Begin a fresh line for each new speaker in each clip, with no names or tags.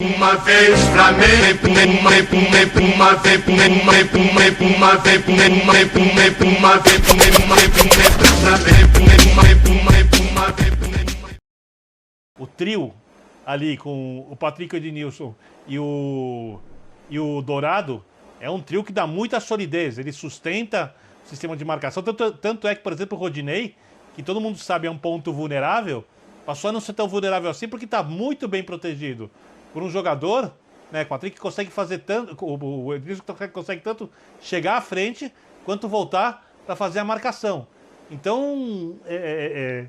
Uma vez Flamengo,
o trio ali com o Patrick Ednilson e o Dourado é um trio que dá muita solidez, ele sustenta o sistema de marcação, tanto é que, por exemplo, o Rodinei, que todo mundo sabe é um ponto vulnerável, passou a não ser tão vulnerável assim porque está muito bem protegido por um jogador, né? O Patrick consegue fazer tanto, o Ednilson consegue tanto chegar à frente quanto voltar para fazer a marcação. Então, é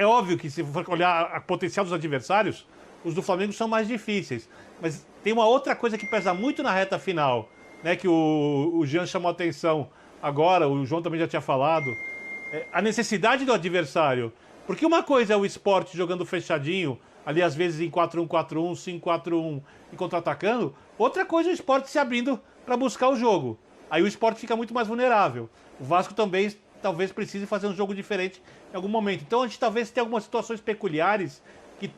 óbvio que se for olhar o potencial dos adversários, os do Flamengo são mais difíceis. Mas tem uma outra coisa que pesa muito na reta final, né? Que o Jean chamou a atenção agora, o João também já tinha falado. A necessidade do adversário. Porque uma coisa é o Sport jogando fechadinho, ali às vezes em 4-1-4-1, 5-4-1 e contra-atacando. Outra coisa é o Sport se abrindo para buscar o jogo. Aí o Sport fica muito mais vulnerável. O Vasco também talvez precise fazer um jogo diferente em algum momento. Então a gente talvez tenha algumas situações peculiares que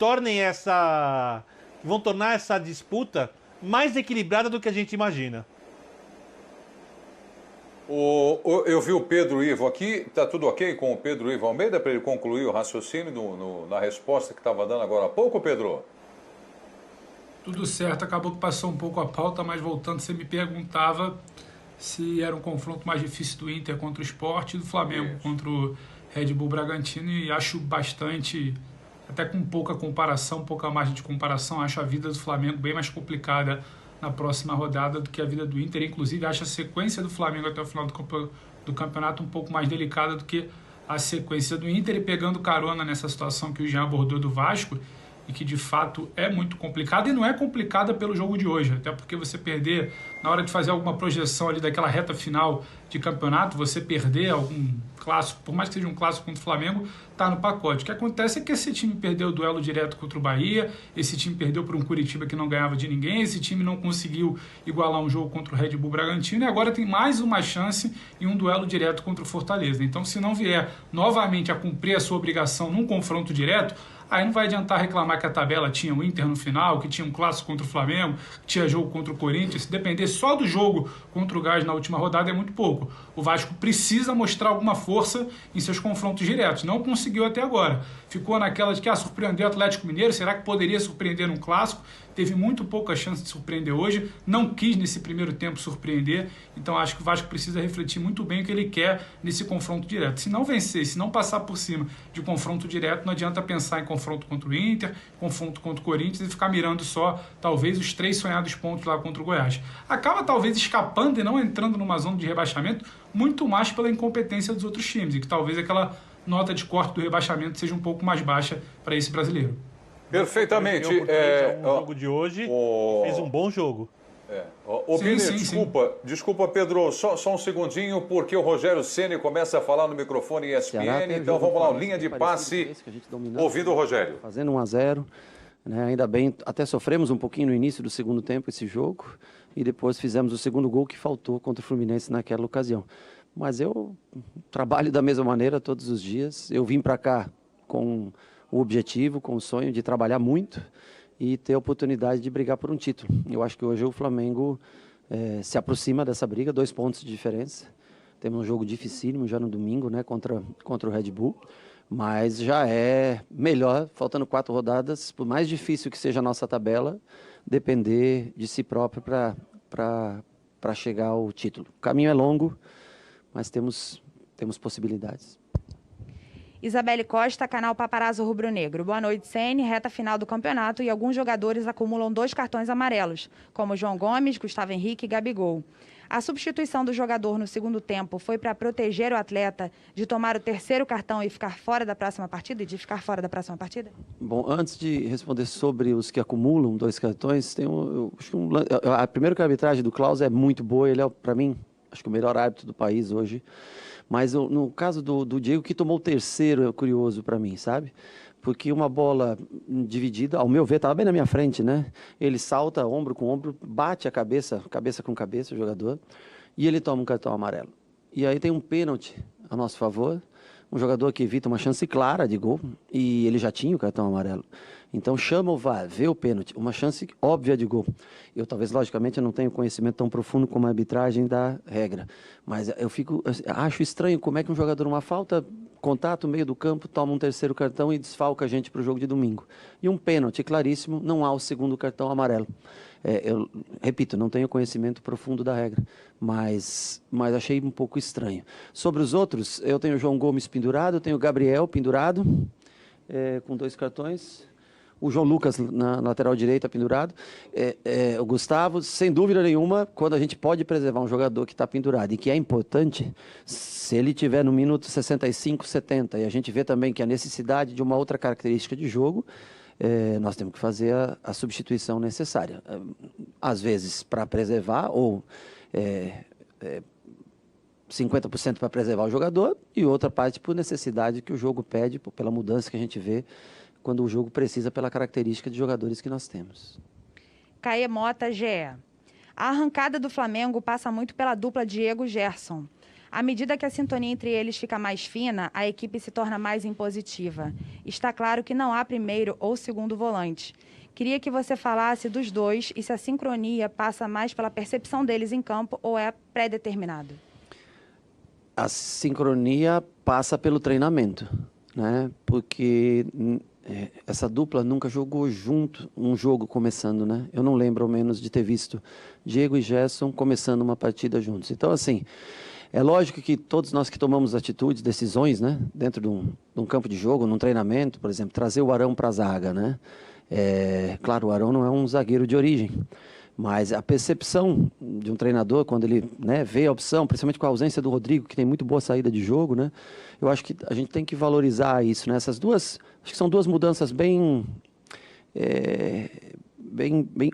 vão tornar essa disputa mais equilibrada do que a gente imagina.
Eu vi o Pedro Ivo aqui, está tudo ok com o Pedro Ivo Almeida para ele concluir o raciocínio na resposta que estava dando agora há pouco, Pedro?
Tudo certo, acabou que passou um pouco a pauta, mas voltando, você me perguntava se era um confronto mais difícil do Inter contra o Sport e do Flamengo contra o Red Bull Bragantino, e acho bastante, até com pouca comparação, pouca margem de comparação, acho a vida do Flamengo bem mais complicada na próxima rodada do que a vida do Inter. Inclusive, acho a sequência do Flamengo até o final do campeonato um pouco mais delicada do que a sequência do Inter, e pegando carona nessa situação que o Jean abordou do Vasco, e que de fato é muito complicada, e não é complicada pelo jogo de hoje, até porque você perder, na hora de fazer alguma projeção ali daquela reta final de campeonato, você perder algum clássico, por mais que seja um clássico contra o Flamengo, tá no pacote. O que acontece é que esse time perdeu o duelo direto contra o Bahia, esse time perdeu para um Curitiba que não ganhava de ninguém, esse time não conseguiu igualar um jogo contra o Red Bull Bragantino, e agora tem mais uma chance em um duelo direto contra o Fortaleza. Então, se não vier novamente a cumprir a sua obrigação num confronto direto, aí não vai adiantar reclamar que a tabela tinha o Inter no final, que tinha um clássico contra o Flamengo, que tinha jogo contra o Corinthians. Se depender só do jogo contra o Gás na última rodada, é muito pouco. O Vasco precisa mostrar alguma força em seus confrontos diretos. Não conseguiu até agora. Ficou naquela de que surpreendeu o Atlético Mineiro, será que poderia surpreender num clássico? Teve muito pouca chance de surpreender hoje, não quis nesse primeiro tempo surpreender, então acho que o Vasco precisa refletir muito bem o que ele quer nesse confronto direto. Se não vencer, se não passar por cima de confronto direto, não adianta pensar em confronto contra o Inter, confronto contra o Corinthians e ficar mirando só, talvez, os 3 sonhados pontos lá contra o Goiás. Acaba talvez escapando e não entrando numa zona de rebaixamento, muito mais pela incompetência dos outros times, e que talvez aquela nota de corte do rebaixamento seja um pouco mais baixa para esse brasileiro.
Perfeitamente.
O jogo de hoje fez um bom jogo.
Desculpa, Pedro, só um segundinho, porque o Rogério Ceni começa a falar no microfone ESPN, então vamos lá, linha de passe, ouvindo o Rogério.
Fazendo 1-0, né, ainda bem, até sofremos um pouquinho no início do segundo tempo esse jogo, e depois fizemos o segundo gol que faltou contra o Fluminense naquela ocasião. Mas eu trabalho da mesma maneira todos os dias, eu vim para cá com o objetivo, com o sonho de trabalhar muito e ter a oportunidade de brigar por um título. Eu acho que hoje o Flamengo se aproxima dessa briga, 2 pontos de diferença. Temos um jogo dificílimo já no domingo, né, contra o Red Bull, mas já é melhor, faltando 4 rodadas, por mais difícil que seja a nossa tabela, depender de si próprio para chegar ao título. O caminho é longo, mas temos possibilidades.
Isabelle Costa, canal Paparazzo Rubro Negro. Boa noite, Ceni. Reta final do campeonato e alguns jogadores acumulam 2 cartões amarelos, como João Gomes, Gustavo Henrique e Gabigol. A substituição do jogador no segundo tempo foi para proteger o atleta de tomar o 3º cartão e ficar fora da próxima partida?
Bom, antes de responder sobre os que acumulam 2 cartões, a primeira arbitragem do Klaus é muito boa, ele é, para mim, acho que o melhor árbitro do país hoje. Mas no caso do Diego, que tomou o 3º, é curioso para mim, sabe? Porque uma bola dividida, ao meu ver, estava bem na minha frente, né? Ele salta ombro com ombro, bate a cabeça com cabeça, o jogador, e ele toma um cartão amarelo. E aí tem um pênalti a nosso favor, um jogador que evita uma chance clara de gol, e ele já tinha o cartão amarelo. Então chama o VAR, vê o pênalti, uma chance óbvia de gol. Eu talvez, logicamente, eu não tenho conhecimento tão profundo como a arbitragem da regra, mas acho estranho como é que um jogador, uma falta, contato, meio do campo, toma um terceiro cartão e desfalca a gente para o jogo de domingo. E um pênalti claríssimo, não há o segundo cartão amarelo. Eu repito, não tenho conhecimento profundo da regra, mas achei um pouco estranho. Sobre os outros, eu tenho o João Gomes pendurado, eu tenho o Gabriel pendurado, com 2 cartões. O João Lucas na lateral direita pendurado, o Gustavo, sem dúvida nenhuma, quando a gente pode preservar um jogador que está pendurado e que é importante, se ele tiver no minuto 65, 70, e a gente vê também que a necessidade de uma outra característica de jogo, nós temos que fazer a substituição necessária. Às vezes para preservar, ou 50% para preservar o jogador, e outra parte por necessidade que o jogo pede, pela mudança que a gente vê quando o jogo precisa, pela característica de jogadores que nós temos.
Caê Mota, GE. A arrancada do Flamengo passa muito pela dupla Diego-Gerson. À medida que a sintonia entre eles fica mais fina, a equipe se torna mais impositiva. Está claro que não há primeiro ou segundo volante. Queria que você falasse dos dois e se a sincronia passa mais pela percepção deles em campo ou é pré-determinado.
A sincronia passa pelo treinamento, né? Porque essa dupla nunca jogou junto um jogo começando, né? Eu não lembro ao menos de ter visto Diego e Gerson começando uma partida juntos. Então, assim, é lógico que todos nós que tomamos atitudes, decisões, né? Dentro de um campo de jogo, num treinamento, por exemplo, trazer o Arão para a zaga, né? Claro, o Arão não é um zagueiro de origem, mas a percepção de um treinador, quando ele, né, vê a opção, principalmente com a ausência do Rodrigo, que tem muito boa saída de jogo, né? Eu acho que a gente tem que valorizar isso, né? Essas duas, acho que são duas mudanças bem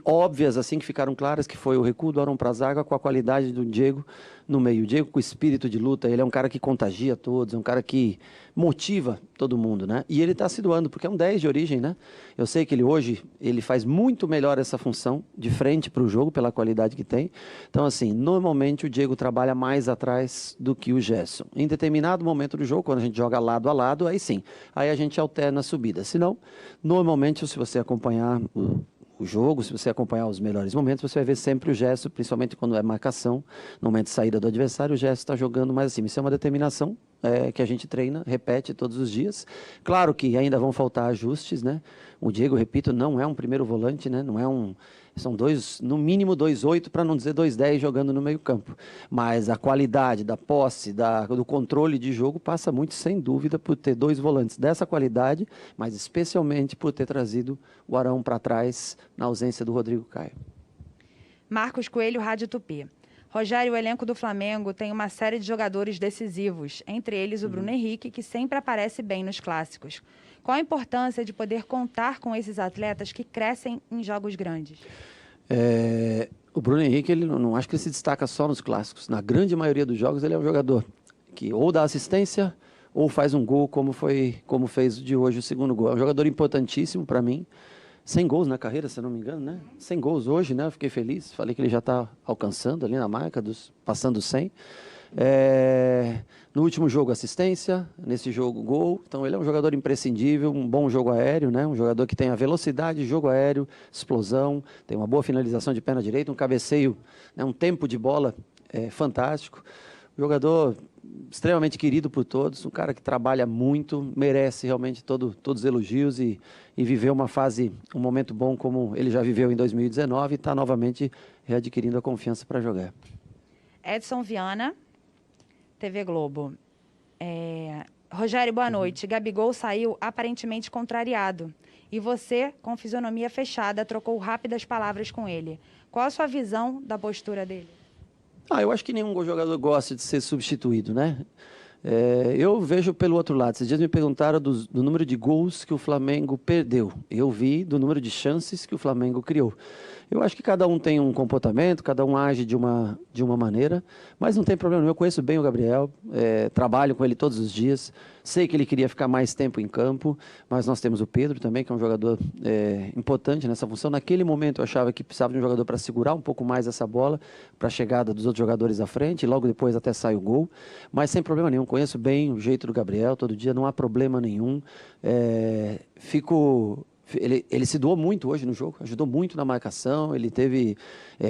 óbvias, assim, que ficaram claras, que foi o recuo do Arão para a zaga com a qualidade do Diego no meio. O Diego com espírito de luta, ele é um cara que contagia todos, é um cara que motiva todo mundo, né? E ele está se doando, porque é um 10 de origem, né? Eu sei que hoje ele faz muito melhor essa função de frente para o jogo, pela qualidade que tem. Então, assim, normalmente o Diego trabalha mais atrás do que o Gerson. Em determinado momento do jogo, quando a gente joga lado a lado, aí sim, aí a gente alterna a subida. Senão, normalmente, se você acompanhar o jogo, se você acompanhar os melhores momentos, você vai ver sempre o Gerson, principalmente quando é marcação, no momento de saída do adversário, o Gerson está jogando mais acima. Isso é uma determinação que a gente treina, repete todos os dias. Claro que ainda vão faltar ajustes, né? O Diego, repito, não é um primeiro volante, né? Não é são no mínimo 2,8, para não dizer 2,10 jogando no meio campo. Mas a qualidade da posse, do controle de jogo passa muito, sem dúvida, por ter 2 volantes dessa qualidade, mas especialmente por ter trazido o Arão para trás na ausência do Rodrigo Caio.
Marcos Coelho, Rádio Tupi. Rogério, o elenco do Flamengo tem uma série de jogadores decisivos, entre eles o Bruno Henrique, que sempre aparece bem nos clássicos. Qual a importância de poder contar com esses atletas que crescem em jogos grandes?
O Bruno Henrique, ele não acho que ele se destaca só nos clássicos. Na grande maioria dos jogos, ele é um jogador que ou dá assistência ou faz um gol, como fez de hoje o segundo gol. É um jogador importantíssimo para mim. 100 gols na carreira, se eu não me engano, né? 100 gols hoje, né? Eu fiquei feliz. Falei que ele já está alcançando ali na marca, passando 100. No último jogo, assistência. Nesse jogo, gol. Então, ele é um jogador imprescindível, um bom jogo aéreo, né? Um jogador que tem a velocidade, jogo aéreo, explosão, tem uma boa finalização de perna direita, um cabeceio, né? Um tempo de bola fantástico. Jogador extremamente querido por todos, um cara que trabalha muito, merece realmente todos os elogios e viveu um momento bom como ele já viveu em 2019 e está novamente readquirindo a confiança para jogar.
Edson Viana, TV Globo. Rogério, boa noite. Gabigol saiu aparentemente contrariado e você, com fisionomia fechada, trocou rápidas palavras com ele. Qual a sua visão da postura dele?
Eu acho que nenhum jogador gosta de ser substituído, né? Eu vejo pelo outro lado. Esses dias me perguntaram do número de gols que o Flamengo perdeu. Eu vi do número de chances que o Flamengo criou. Eu acho que cada um tem um comportamento, cada um age de uma maneira, mas não tem problema. Eu conheço bem o Gabriel, trabalho com ele todos os dias, sei que ele queria ficar mais tempo em campo, mas nós temos o Pedro também, que é um jogador importante nessa função. Naquele momento eu achava que precisava de um jogador para segurar um pouco mais essa bola, para a chegada dos outros jogadores à frente, e logo depois até sai o gol, mas sem problema nenhum. conheço bem o jeito do Gabriel, todo dia, não há problema nenhum. Ele se doou muito hoje no jogo, ajudou muito na marcação, ele teve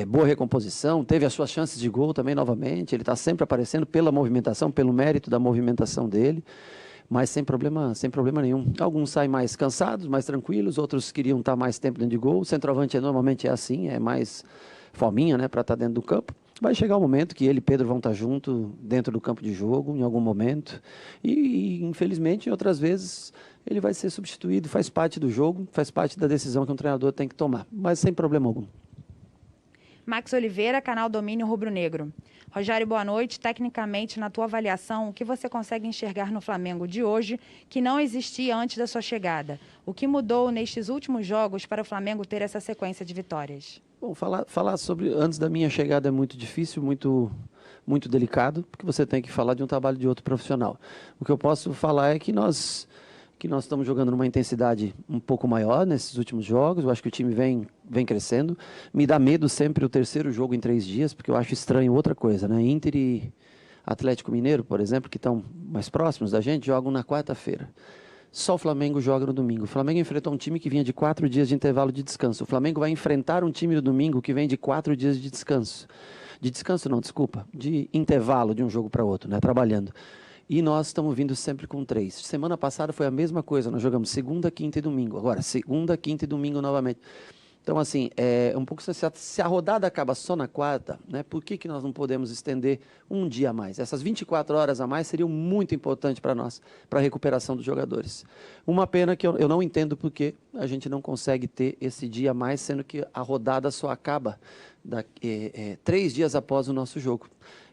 boa recomposição, teve as suas chances de gol também novamente, ele está sempre aparecendo pela movimentação, pelo mérito da movimentação dele, mas sem problema nenhum. Alguns saem mais cansados, mais tranquilos, outros queriam estar mais tempo dentro de gol. O centroavante normalmente é assim, é mais fominha, né, para estar dentro do campo. Vai chegar o momento que ele e Pedro vão estar junto dentro do campo de jogo, em algum momento. E infelizmente, outras vezes, ele vai ser substituído, faz parte do jogo, faz parte da decisão que um treinador tem que tomar, mas sem problema algum.
Max Oliveira, canal Domínio Rubro-Negro. Rogério, boa noite. Tecnicamente, na tua avaliação, o que você consegue enxergar no Flamengo de hoje que não existia antes da sua chegada? O que mudou nestes últimos jogos para o Flamengo ter essa sequência de vitórias?
Bom, falar sobre antes da minha chegada é muito difícil, muito delicado, porque você tem que falar de um trabalho de outro profissional. O que eu posso falar é que nós estamos jogando numa intensidade um pouco maior nesses últimos jogos. Eu acho que o time vem crescendo. Me dá medo sempre o terceiro jogo em 3 dias, porque eu acho estranho outra coisa, né? Inter e Atlético Mineiro, por exemplo, que estão mais próximos da gente, jogam na quarta-feira. Só o Flamengo joga no domingo. O Flamengo enfrentou um time que vinha de 4 dias de intervalo de descanso. O Flamengo vai enfrentar um time no domingo que vem de 4 dias de descanso. De descanso não, desculpa. De intervalo de um jogo para outro, né? Trabalhando. E nós estamos vindo sempre com 3. Semana passada foi a mesma coisa, nós jogamos segunda, quinta e domingo. Agora, segunda, quinta e domingo novamente. Então, assim, um pouco se a rodada acaba só na quarta, né, por que nós não podemos estender um dia a mais? Essas 24 horas a mais seriam muito importantes para nós, para a recuperação dos jogadores. Uma pena que eu não entendo por que a gente não consegue ter esse dia a mais, sendo que a rodada só acaba 3 dias após o nosso jogo.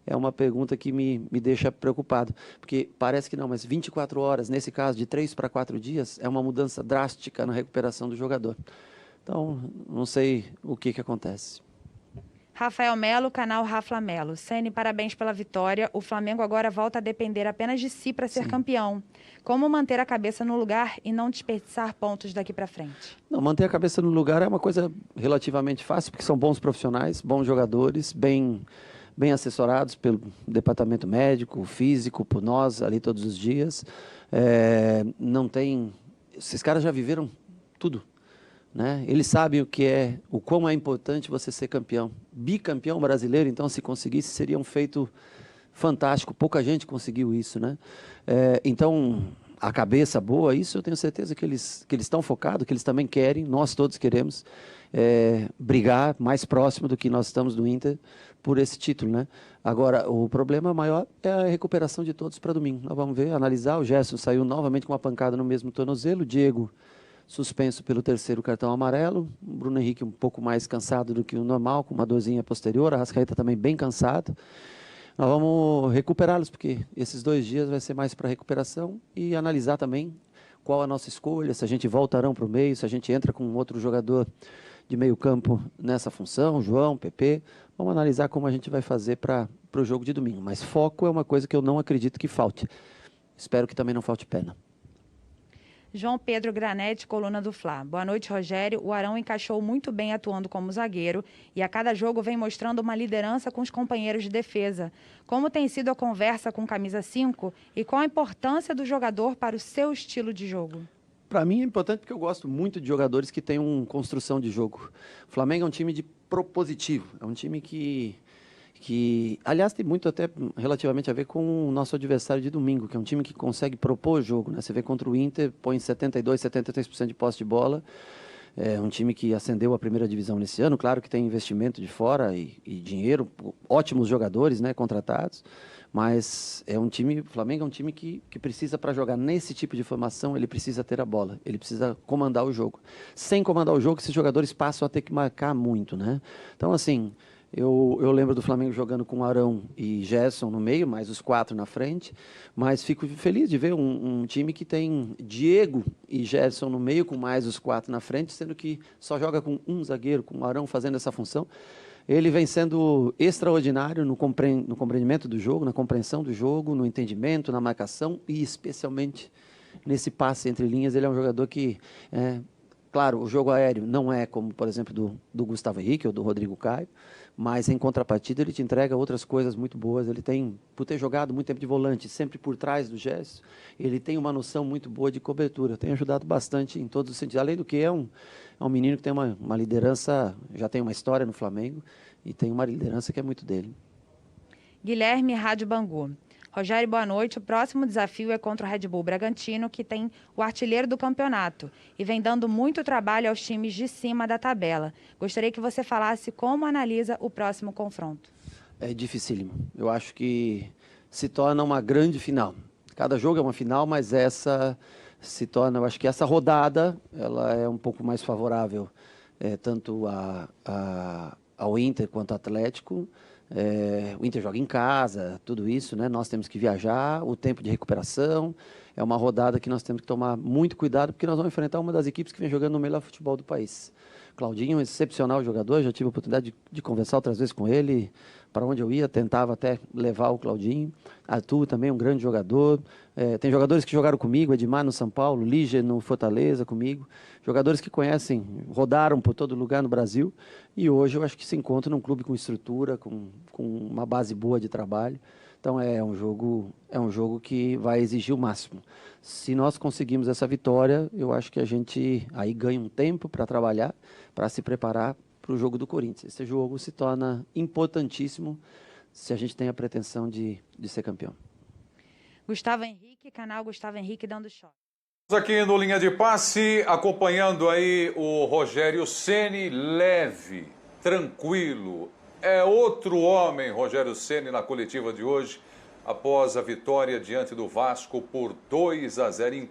É uma pergunta que me deixa preocupado, porque parece que não, mas 24 horas, nesse caso, de 3 para 4 dias, é uma mudança drástica na recuperação do jogador. Então, não sei o que acontece.
Rafael Melo, canal Rafa Melo. Ceni, parabéns pela vitória. O Flamengo agora volta a depender apenas de si para ser campeão. Como manter a cabeça no lugar e não desperdiçar pontos daqui para frente?
Não, manter a cabeça no lugar é uma coisa relativamente fácil, porque são bons profissionais, bons jogadores, bem assessorados pelo departamento médico, físico, por nós ali todos os dias. Não tem... Esses caras já viveram tudo, né? Eles sabem o quão é importante você ser campeão. Bicampeão brasileiro, então, se conseguisse, seria um feito fantástico. Pouca gente conseguiu isso, né? Então, a cabeça boa, isso eu tenho certeza que eles estão focados, que eles também querem, nós todos queremos brigar mais próximo do que nós estamos do Inter por esse título, né? Agora, o problema maior é a recuperação de todos para domingo. Nós vamos ver, analisar. O Gerson saiu novamente com uma pancada no mesmo tornozelo. O Diego suspenso pelo 3º cartão amarelo. O Bruno Henrique um pouco mais cansado do que o normal, com uma dorzinha posterior. A Arrascaeta também bem cansado. Nós vamos recuperá-los, porque esses 2 dias vai ser mais para recuperação e analisar também qual a nossa escolha, se a gente volta Arão para o meio, se a gente entra com outro jogador de meio campo nessa função, João, PP. Vamos analisar como a gente vai fazer para o jogo de domingo. Mas foco é uma coisa que eu não acredito que falte. Espero que também não falte pena.
João Pedro Granete, coluna do Fla. Boa noite, Rogério. O Arão encaixou muito bem atuando como zagueiro e a cada jogo vem mostrando uma liderança com os companheiros de defesa. Como tem sido a conversa com camisa 5 e qual a importância do jogador para o seu estilo de jogo?
Para mim é importante porque eu gosto muito de jogadores que têm uma construção de jogo. O Flamengo é um time de propositivo, é um time que aliás, tem muito até relativamente a ver com o nosso adversário de domingo, que é um time que consegue propor o jogo, né? Você vê contra o Inter, põe 72%, 73% de posse de bola. É um time que ascendeu a primeira divisão nesse ano, claro que tem investimento de fora e dinheiro, ótimos jogadores, né, contratados, mas o Flamengo é um time que precisa, para jogar nesse tipo de formação, ele precisa ter a bola, ele precisa comandar o jogo. Sem comandar o jogo, esses jogadores passam a ter que marcar muito, né? Então, assim, eu lembro do Flamengo jogando com Arão e Gerson no meio, mais os 4 na frente, mas fico feliz de ver um time que tem Diego e Gerson no meio, com mais os 4 na frente, sendo que só joga com um zagueiro, com o Arão fazendo essa função. Ele vem sendo extraordinário no compreendimento do jogo, na compreensão do jogo, no entendimento, na marcação e especialmente nesse passe entre linhas. Ele é um jogador que Claro, o jogo aéreo não é como, por exemplo, do Gustavo Henrique ou do Rodrigo Caio, mas em contrapartida ele te entrega outras coisas muito boas. Ele tem, por ter jogado muito tempo de volante, sempre por trás do Gerson, ele tem uma noção muito boa de cobertura. Tem ajudado bastante em todos os sentidos. Além do que é um menino que tem uma liderança, já tem uma história no Flamengo e tem uma liderança que é muito dele.
Guilherme, Rádio Bangu. Rogério, boa noite. O próximo desafio é contra o Red Bull Bragantino, que tem o artilheiro do campeonato e vem dando muito trabalho aos times de cima da tabela. Gostaria que você falasse como analisa o próximo confronto.
É dificílimo. Eu acho que se torna uma grande final. Cada jogo é uma final, mas essa se torna, eu acho que essa rodada ela é um pouco mais favorável tanto ao Inter quanto ao Atlético. O Inter joga em casa, tudo isso, né? Nós temos que viajar, o tempo de recuperação. É uma rodada que nós temos que tomar muito cuidado, porque nós vamos enfrentar uma das equipes que vem jogando no melhor futebol do país. Claudinho é um excepcional jogador, já tive a oportunidade de conversar outras vezes com ele, para onde eu ia, tentava até levar o Claudinho. Arthur também é um grande jogador. Tem jogadores que jogaram comigo, Edmar no São Paulo, Lígia no Fortaleza comigo. Jogadores que conhecem, rodaram por todo lugar no Brasil e hoje eu acho que se encontram num clube com estrutura, com uma base boa de trabalho. Então é um jogo que vai exigir o máximo. Se nós conseguimos essa vitória, eu acho que a gente aí ganha um tempo para trabalhar, para se preparar para o jogo do Corinthians. Esse jogo se torna importantíssimo se a gente tem a pretensão de ser campeão.
Gustavo Henrique, canal Gustavo Henrique dando choque.
Aqui no Linha de Passe, acompanhando aí o Rogério Ceni, leve, tranquilo. É outro homem, Rogério Ceni, na coletiva de hoje, após a vitória diante do Vasco por 2-0 em